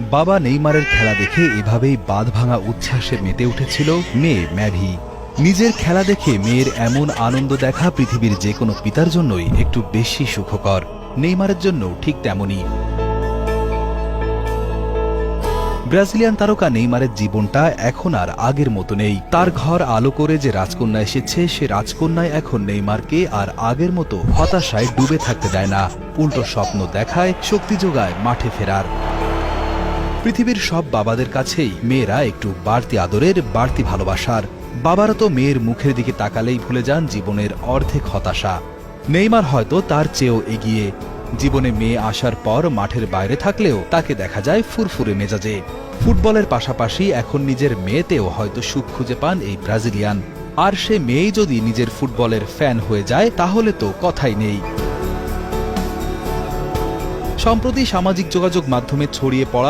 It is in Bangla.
বাবা নেইমারের খেলা দেখে এভাবেই বাঁধভাঙা উচ্ছ্বাসে মেতে উঠেছিল মেয়ে ম্যাভি। নিজের খেলা দেখে মেয়ের এমন আনন্দ দেখা পৃথিবীর যে কোনো পিতার জন্যই একটু বেশি সুখকর, নেইমারের জন্য ঠিক তেমনই। ব্রাজিলিয়ান তারকা নেইমারের জীবনটা এখন আর আগের মতো নেই। তার ঘর আলো করে যে রাজকন্যা এসেছে, সে রাজকন্যায় এখন নেইমারকে আর আগের মতো হতাশায় ডুবে থাকতে দেয় না, উল্টো স্বপ্ন দেখায়, শক্তি যোগায় মাঠে ফেরার। পৃথিবীর সব বাবাদের কাছেই মেয়েরা একটু বাড়তি আদরের, বাড়তি ভালোবাসার। বাবারা তো মেয়ের মুখের দিকে তাকালেই ভুলে যান জীবনের অর্ধেক হতাশা। নেইমার হয়তো তার চেয়েও এগিয়ে। জীবনে মেয়ে আসার পর মাঠের বাইরে থাকলেও তাকে দেখা যায় ফুরফুরে মেজাজে। ফুটবলের পাশাপাশি এখন নিজের মেয়েতেও হয়তো সুখ খুঁজে পান এই ব্রাজিলিয়ান। আর সে মেয়েই যদি নিজের ফুটবলের ফ্যান হয়ে যায় তাহলে তো কথাই নেই। সম্প্রতি সামাজিক যোগাযোগ মাধ্যমে ছড়িয়ে পড়া